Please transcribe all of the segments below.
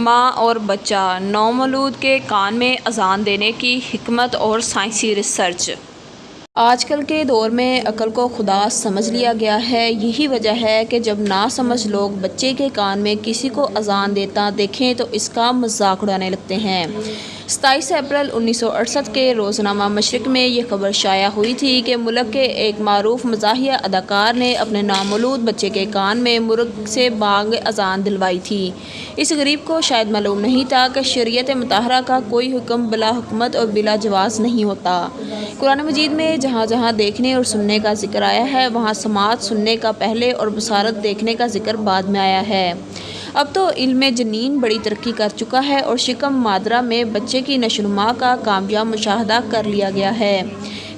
ماں اور بچہ نومولود کے کان میں اذان دینے کی حکمت اور سائنسی ریسرچ۔ آج کل کے دور میں عقل کو خدا سمجھ لیا گیا ہے۔ یہی وجہ ہے کہ جب ناسمجھ لوگ بچے کے کان میں کسی کو اذان دیتا دیکھیں تو اس کا مذاق اڑانے لگتے ہیں۔ 27 اپریل 1968 کے روزنامہ مشرق میں یہ خبر شائع ہوئی تھی کہ ملک کے ایک معروف مزاحیہ اداکار نے اپنے نامولود بچے کے کان میں مرغ سے بانگ اذان دلوائی تھی۔ اس غریب کو شاید معلوم نہیں تھا کہ شریعت مطہرہ کا کوئی حکم بلا حکمت اور بلا جواز نہیں ہوتا۔ قرآن مجید میں جہاں جہاں دیکھنے اور سننے کا ذکر آیا ہے وہاں سماعت سننے کا پہلے اور بصارت دیکھنے کا ذکر بعد میں آیا ہے۔ اب تو علم جنین بڑی ترقی کر چکا ہے اور شکم مادرہ میں بچے کی نشو و نما کا کامیاب مشاہدہ کر لیا گیا ہے۔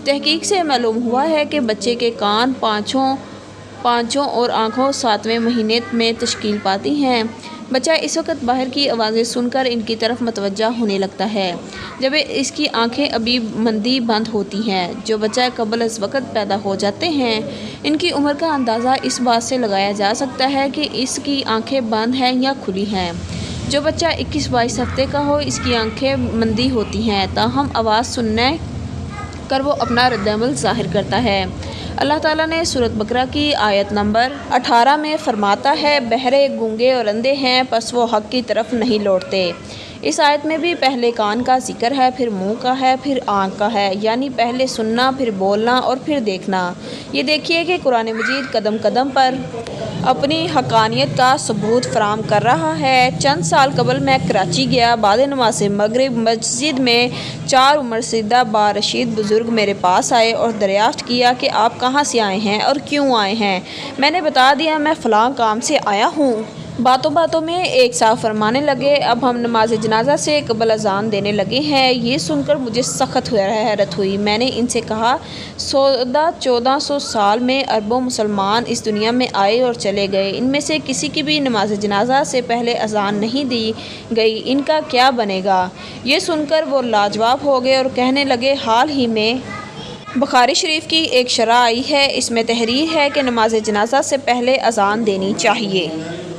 تحقیق سے معلوم ہوا ہے کہ بچے کے کان پانچوں اور آنکھوں 7ویں مہینے میں تشکیل پاتی ہیں۔ بچہ اس وقت باہر کی آوازیں سن کر ان کی طرف متوجہ ہونے لگتا ہے جب اس کی آنکھیں ابھی مندی بند ہوتی ہیں۔ جو بچہ قبل از وقت پیدا ہو جاتے ہیں ان کی عمر کا اندازہ اس بات سے لگایا جا سکتا ہے کہ اس کی آنکھیں بند ہیں یا کھلی ہیں۔ جو بچہ 21-22 ہفتے کا ہو اس کی آنکھیں مندی ہوتی ہیں تاہم آواز سننے کر وہ اپنا رد عمل ظاہر کرتا ہے۔ اللہ تعالیٰ نے سورۃ بقرہ کی آیت نمبر 18 میں فرماتا ہے بہرے گونگے اور اندھے ہیں پس وہ حق کی طرف نہیں لوٹتے۔ اس آیت میں بھی پہلے کان کا ذکر ہے، پھر منہ کا ہے، پھر آنکھ کا ہے، یعنی پہلے سننا، پھر بولنا اور پھر دیکھنا۔ یہ دیکھیے کہ قرآن مجید قدم قدم پر اپنی حقانیت کا ثبوت فراہم کر رہا ہے۔ چند سال قبل میں کراچی گیا۔ بعد نماز مغرب مسجد میں 4 عمررسیدہ بارشید بزرگ میرے پاس آئے اور دریافت کیا کہ آپ کہاں سے آئے ہیں اور کیوں آئے ہیں؟ میں نے بتا دیا میں فلاں کام سے آیا ہوں۔ باتوں باتوں میں ایک صاحب فرمانے لگے اب ہم نماز جنازہ سے قبل اذان دینے لگے ہیں۔ یہ سن کر مجھے سخت حیرت ہوئی۔ میں نے ان سے کہا 1400 سال میں اربوں مسلمان اس دنیا میں آئے اور چلے گئے، ان میں سے کسی کی بھی نماز جنازہ سے پہلے اذان نہیں دی گئی، ان کا کیا بنے گا؟ یہ سن کر وہ لاجواب ہو گئے اور کہنے لگے حال ہی میں بخاری شریف کی ایک شرح آئی ہے، اس میں تحریر ہے کہ نماز جنازہ سے پہلے اذان دینی چاہیے۔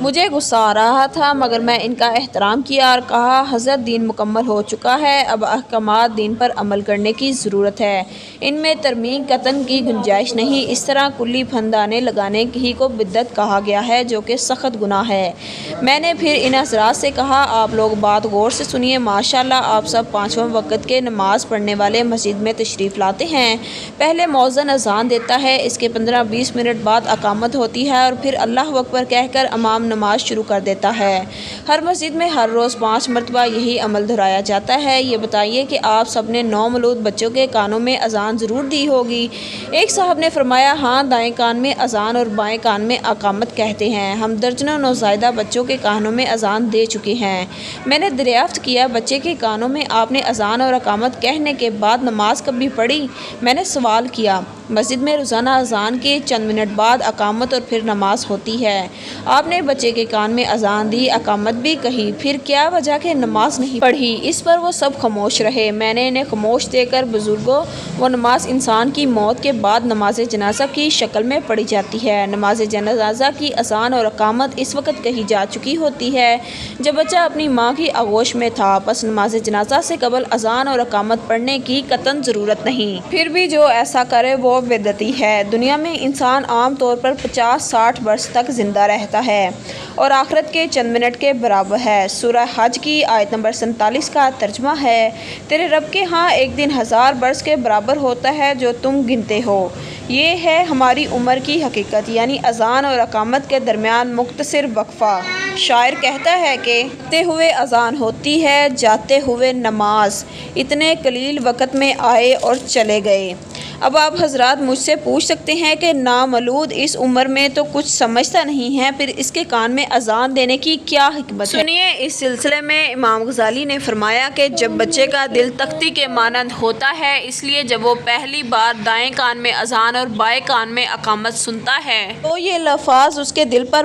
مجھے غصہ آ رہا تھا مگر میں ان کا احترام کیا اور کہا حضرت دین مکمل ہو چکا ہے، اب احکامات دین پر عمل کرنے کی ضرورت ہے، ان میں ترمیم قطعاً کی گنجائش نہیں۔ اس طرح کلی پھندانے لگانے ہی کو بدعت کہا گیا ہے جو کہ سخت گناہ ہے۔ میں نے پھر ان حضرات سے کہا آپ لوگ بات غور سے سنیے، ماشاءاللہ آپ سب 5 وقت کے نماز پڑھنے والے مسجد میں تشریف لاتے ہیں۔ پہلے مؤذن اذان دیتا ہے، اس کے 15-20 منٹ بعد اقامت ہوتی ہے اور پھر اللہ اکبر کہہ کر امام نماز شروع کر دیتا ہے۔ ہر مسجد میں ہر روز 5 مرتبہ یہی عمل دہرایا جاتا ہے۔ یہ بتائیے کہ آپ سب نے نومولود بچوں کے کانوں میں اذان ضرور دی ہوگی؟ ایک صاحب نے فرمایا ہاں، دائیں کان میں اذان اور بائیں کان میں اقامت کہتے ہیں۔ ہم درجنوں نوزائیدہ بچوں کے کانوں میں اذان دے چکے ہیں۔ میں نے دریافت کیا بچے کے کانوں میں آپ نے اذان اور اقامت کہنے کے بعد نماز کبھی پڑھی؟ میں نے سوال کیا۔ مسجد میں روزانہ اذان کے چند منٹ بعد اقامت اور پھر نماز ہوتی ہے۔ آپ نے بچے کے کان میں اذان دی، اقامت بھی کہی، پھر کیا وجہ کہ نماز نہیں پڑھی؟ اس پر وہ سب خاموش رہے۔ میں نے انہیں خاموش دیکھ کر بزرگوں وہ نماز انسان کی موت کے بعد نماز جنازہ کی شکل میں پڑھی جاتی ہے۔ نماز جنازہ کی اذان اور اقامت اس وقت کہی جا چکی ہوتی ہے جب بچہ اپنی ماں کی آغوش میں تھا، پس نماز جنازہ سے قبل اذان اور اقامت پڑھنے کی قطعاً ضرورت نہیں۔ پھر بھی جو ایسا کرے وہ بدعتی ہے۔ دنیا میں انسان عام طور پر 50-60 برس تک زندہ رہتا ہے اور آخرت کے چند منٹ کے برابر ہے۔ سورہ حج کی آیت نمبر 47 کا ترجمہ ہے تیرے رب کے ہاں ایک دن 1000 برس کے برابر ہوتا ہے جو تم گنتے ہو۔ یہ ہے ہماری عمر کی حقیقت، یعنی اذان اور اقامت کے درمیان مختصر وقفہ۔ شاعر کہتا ہے کہ آتے ہوئے اذان ہوتی ہے، جاتے ہوئے نماز، اتنے قلیل وقت میں آئے اور چلے گئے۔ اب آپ حضرات مجھ سے پوچھ سکتے ہیں کہ نامولود اس عمر میں تو کچھ سمجھتا نہیں ہے، پھر اس کے کان میں اذان دینے کی کیا حکمت ہے؟ سنیے، اس سلسلے میں امام غزالی نے فرمایا کہ جب بچے کا دل تختی کے مانند ہوتا ہے اس لیے جب وہ پہلی بار دائیں کان میں اذان اور بائیں کان میں اقامت سنتا ہے تو یہ الفاظ اس کے دل پر